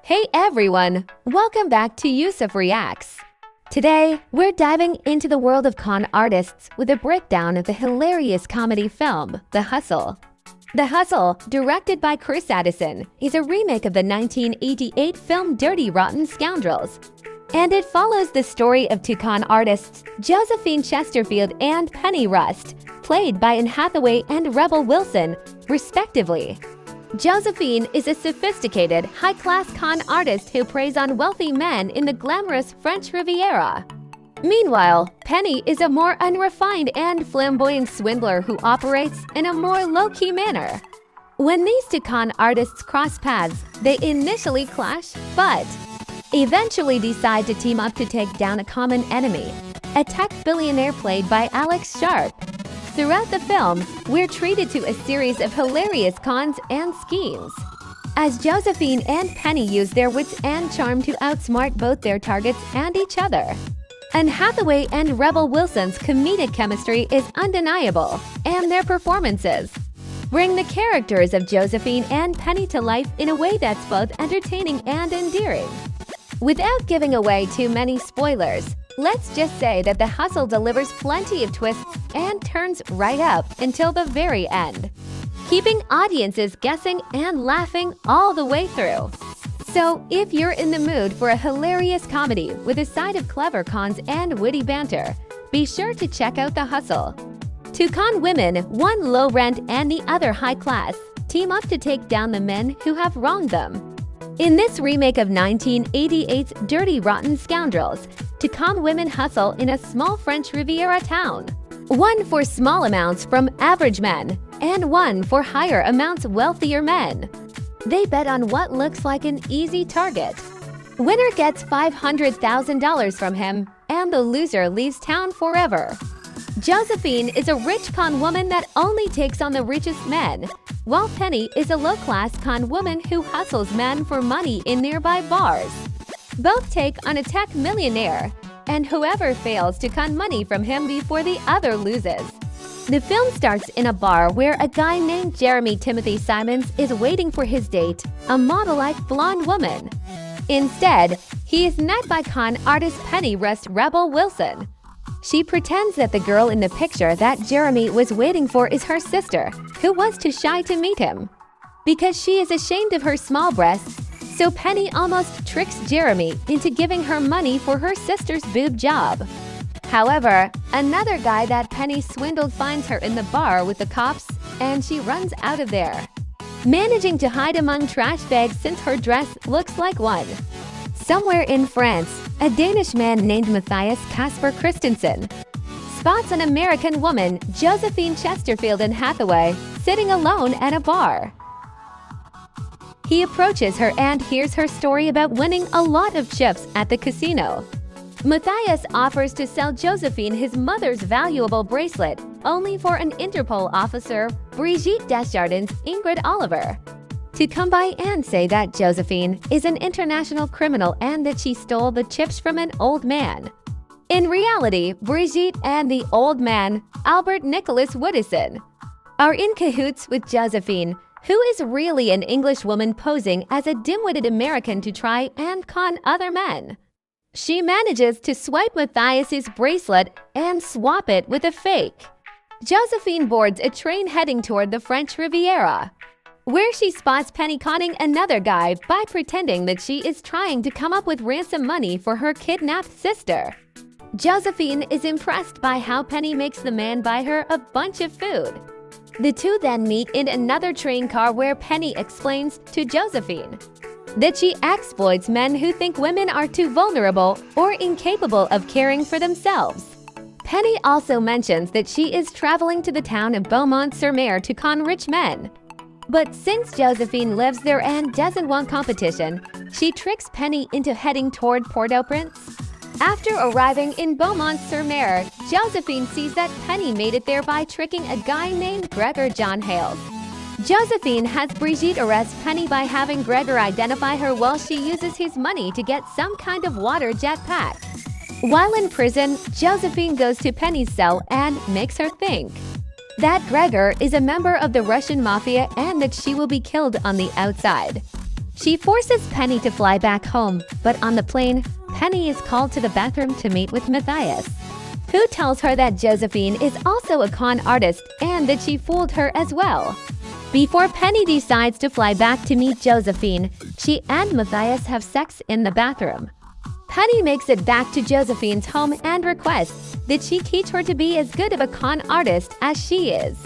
Hey everyone! Welcome back to Yusuf Reacts. Today, we're diving into the world of con artists with a breakdown of the hilarious comedy film, The Hustle. The Hustle, directed by Chris Addison, is a remake of the 1988 film Dirty Rotten Scoundrels. And it follows the story of two con artists, Josephine Chesterfield and Penny Rust, played by Anne Hathaway and Rebel Wilson, respectively. Josephine is a sophisticated, high-class con artist who preys on wealthy men in the glamorous French Riviera. Meanwhile, Penny is a more unrefined and flamboyant swindler who operates in a more low-key manner. When these two con artists cross paths, they initially clash, but eventually decide to team up to take down a common enemy, a tech billionaire played by Alex Sharp. Throughout the film, we're treated to a series of hilarious cons and schemes, as Josephine and Penny use their wits and charm to outsmart both their targets and each other. Anne Hathaway and Rebel Wilson's comedic chemistry is undeniable, and their performances bring the characters of Josephine and Penny to life in a way that's both entertaining and endearing. Without giving away too many spoilers, let's just say that The Hustle delivers plenty of twists and turns right up until the very end, keeping audiences guessing and laughing all the way through. So, if you're in the mood for a hilarious comedy with a side of clever cons and witty banter, be sure to check out The Hustle. Two con women, one low rent and the other high class, team up to take down the men who have wronged them. In this remake of 1988's Dirty Rotten Scoundrels, two con women hustle in a small French Riviera town. One for small amounts from average men, and one for higher amounts wealthier men. They bet on what looks like an easy target. Winner gets $500,000 from him, and the loser leaves town forever. Josephine is a rich con woman that only takes on the richest men, while Penny is a low-class con woman who hustles men for money in nearby bars. Both take on a tech millionaire, and whoever fails to con money from him before the other loses. The film starts in a bar where a guy named Jeremy Timothy Simons is waiting for his date, a model-like blonde woman. Instead, he is met by con artist Penny Rust Rebel Wilson. She pretends that the girl in the picture that Jeremy was waiting for is her sister, who was too shy to meet him. Because she is ashamed of her small breasts, so Penny almost tricks Jeremy into giving her money for her sister's boob job. However, another guy that Penny swindled finds her in the bar with the cops, and she runs out of there, managing to hide among trash bags since her dress looks like one. Somewhere in France, a Danish man named Matthias Casper Christensen spots an American woman, Josephine Chesterfield and Hathaway, sitting alone at a bar. He approaches her and hears her story about winning a lot of chips at the casino. Matthias offers to sell Josephine his mother's valuable bracelet, only for an Interpol officer, Brigitte Desjardins Ingrid Oliver, to come by and say that Josephine is an international criminal and that she stole the chips from an old man. In reality, Brigitte and the old man, Albert Nicholas Woodison, are in cahoots with Josephine, who is really an English woman posing as a dim-witted American to try and con other men. She manages to swipe Matthias's bracelet and swap it with a fake. Josephine boards a train heading toward the French Riviera, where she spots Penny conning another guy by pretending that she is trying to come up with ransom money for her kidnapped sister. Josephine is impressed by how Penny makes the man buy her a bunch of food. The two then meet in another train car where Penny explains to Josephine that she exploits men who think women are too vulnerable or incapable of caring for themselves. Penny also mentions that she is traveling to the town of Beaumont-sur-Mer to con rich men. But since Josephine lives there and doesn't want competition, she tricks Penny into heading toward Port-au-Prince. After arriving in Beaumont-sur-Mer, Josephine sees that Penny made it there by tricking a guy named Gregor John Hales. Josephine has Brigitte arrest Penny by having Gregor identify her while she uses his money to get some kind of water jetpack. While in prison, Josephine goes to Penny's cell and makes her think that Gregor is a member of the Russian mafia and that she will be killed on the outside. She forces Penny to fly back home, but on the plane, Penny is called to the bathroom to meet with Matthias, who tells her that Josephine is also a con artist and that she fooled her as well. Before Penny decides to fly back to meet Josephine, she and Matthias have sex in the bathroom. Penny makes it back to Josephine's home and requests that she teach her to be as good of a con artist as she is.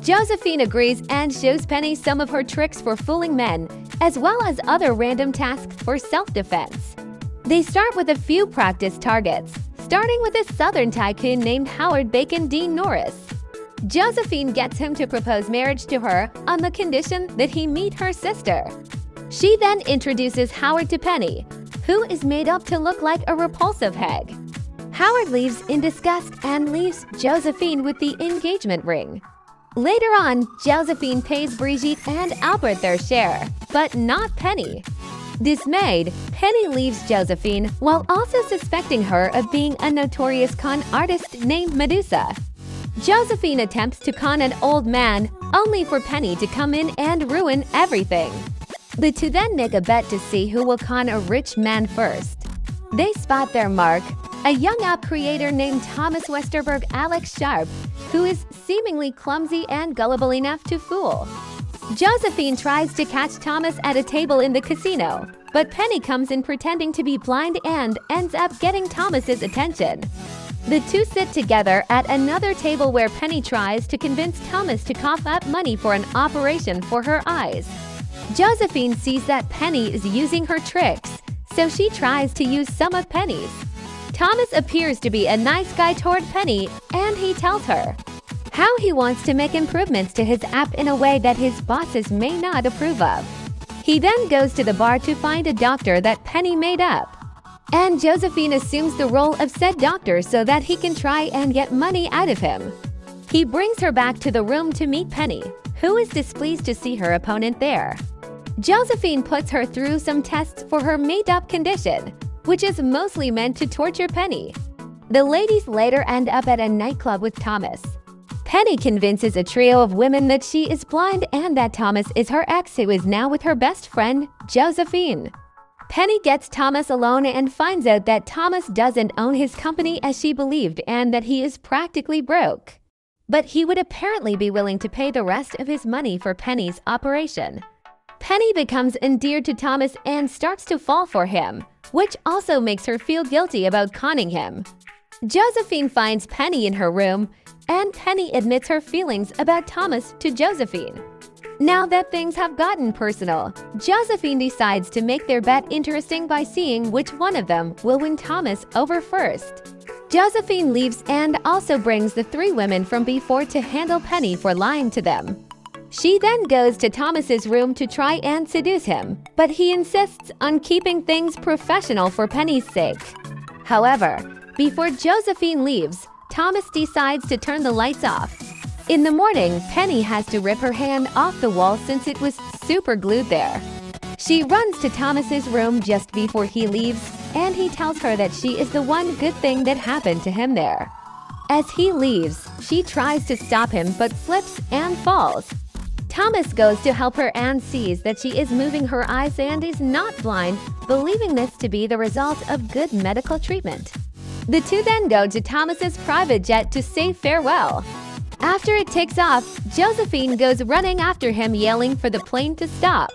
Josephine agrees and shows Penny some of her tricks for fooling men, as well as other random tasks for self-defense. They start with a few practice targets, starting with a Southern tycoon named Howard Bacon Dean Norris. Josephine gets him to propose marriage to her on the condition that he meet her sister. She then introduces Howard to Penny, who is made up to look like a repulsive hag. Howard leaves in disgust and leaves Josephine with the engagement ring. Later on, Josephine pays Brigitte and Albert their share, but not Penny. Dismayed, Penny leaves Josephine while also suspecting her of being a notorious con artist named Medusa. Josephine attempts to con an old man, only for Penny to come in and ruin everything. The two then make a bet to see who will con a rich man first. They spot their mark, a young app creator named Thomas Westerberg Alex Sharp, who is seemingly clumsy and gullible enough to fool. Josephine tries to catch Thomas at a table in the casino, but Penny comes in pretending to be blind and ends up getting Thomas's attention. The two sit together at another table where Penny tries to convince Thomas to cough up money for an operation for her eyes. Josephine sees that Penny is using her tricks, so she tries to use some of Penny's. Thomas appears to be a nice guy toward Penny, and he tells her how he wants to make improvements to his app in a way that his bosses may not approve of. He then goes to the bar to find a doctor that Penny made up, and Josephine assumes the role of said doctor so that he can try and get money out of him. He brings her back to the room to meet Penny, who is displeased to see her opponent there. Josephine puts her through some tests for her made-up condition, which is mostly meant to torture Penny. The ladies later end up at a nightclub with Thomas. Penny convinces a trio of women that she is blind and that Thomas is her ex who is now with her best friend, Josephine. Penny gets Thomas alone and finds out that Thomas doesn't own his company as she believed and that he is practically broke. But he would apparently be willing to pay the rest of his money for Penny's operation. Penny becomes endeared to Thomas and starts to fall for him, which also makes her feel guilty about conning him. Josephine finds Penny in her room, and Penny admits her feelings about Thomas to Josephine. Now that things have gotten personal, Josephine decides to make their bet interesting by seeing which one of them will win Thomas over first. Josephine leaves and also brings the three women from before to handle Penny for lying to them. She then goes to Thomas's room to try and seduce him, but he insists on keeping things professional for Penny's sake. However, before Josephine leaves, Thomas decides to turn the lights off. In the morning, Penny has to rip her hand off the wall since it was super glued there. She runs to Thomas's room just before he leaves, and he tells her that she is the one good thing that happened to him there. As he leaves, she tries to stop him but slips and falls. Thomas goes to help her and sees that she is moving her eyes and is not blind, believing this to be the result of good medical treatment. The two then go to Thomas's private jet to say farewell. After it takes off, Josephine goes running after him yelling for the plane to stop.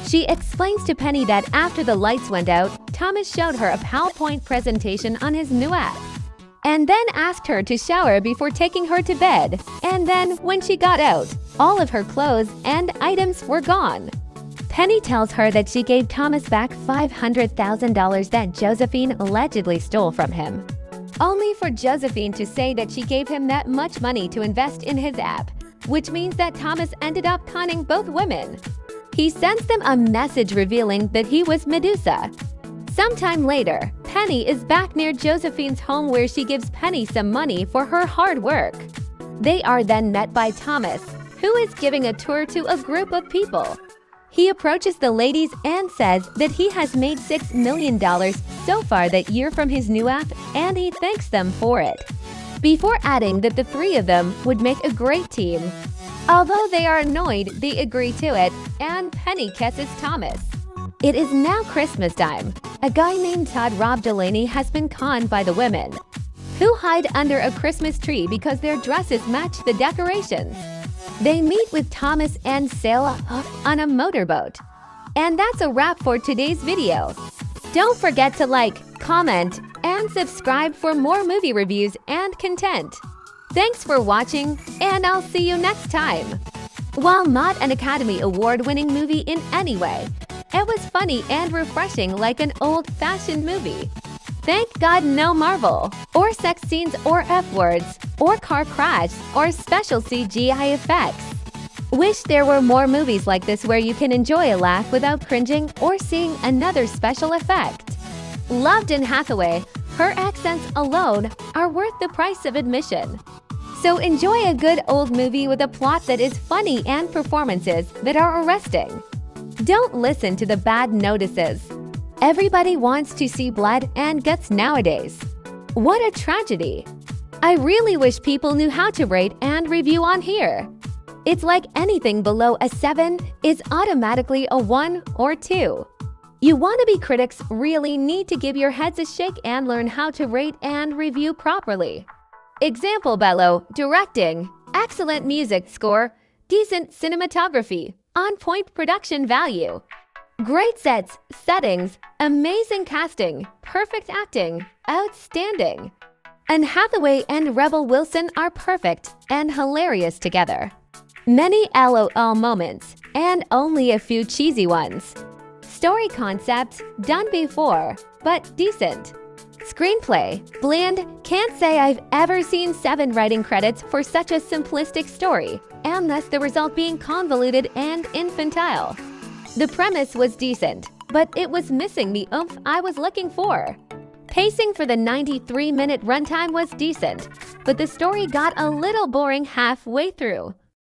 She explains to Penny that after the lights went out, Thomas showed her a PowerPoint presentation on his new app, and then asked her to shower before taking her to bed. And then, when she got out, all of her clothes and items were gone. Penny tells her that she gave Thomas back $500,000 that Josephine allegedly stole from him, only for Josephine to say that she gave him that much money to invest in his app, which means that Thomas ended up conning both women. He sends them a message revealing that he was Medusa. Sometime later, Penny is back near Josephine's home where she gives Penny some money for her hard work. They are then met by Thomas, who is giving a tour to a group of people. He approaches the ladies and says that he has made $6 million so far that year from his new app, and he thanks them for it, before adding that the three of them would make a great team. Although they are annoyed, they agree to it, and Penny kisses Thomas. It is now Christmas time. A guy named Todd Rob Delaney has been conned by the women, who hide under a Christmas tree because their dresses match the decorations. They meet with Thomas and sail off on a motorboat. And that's a wrap for today's video. Don't forget to like, comment, and subscribe for more movie reviews and content. Thanks for watching, and I'll see you next time. While not an Academy Award-winning movie in any way, it was funny and refreshing like an old-fashioned movie. Thank God no Marvel, or sex scenes or F-words, or car crash, or special CGI effects. Wish there were more movies like this where you can enjoy a laugh without cringing or seeing another special effect. Loved in Hathaway, her accents alone are worth the price of admission. So enjoy a good old movie with a plot that is funny and performances that are arresting. Don't listen to the bad notices. Everybody wants to see blood and guts nowadays. What a tragedy. I really wish people knew how to rate and review on here. It's like anything below a 7 is automatically a 1 or 2. You wannabe critics really need to give your heads a shake and learn how to rate and review properly. Example below: directing, excellent music score, decent cinematography, on-point production value, great sets, settings, amazing casting, perfect acting, outstanding. And Hathaway and Rebel Wilson are perfect and hilarious together. Many LOL moments, and only a few cheesy ones. Story concept, done before, but decent. Screenplay, bland. Can't say I've ever seen 7 writing credits for such a simplistic story, and thus the result being convoluted and infantile. The premise was decent, but it was missing the oomph I was looking for. Pacing for the 93-minute runtime was decent, but the story got a little boring halfway through.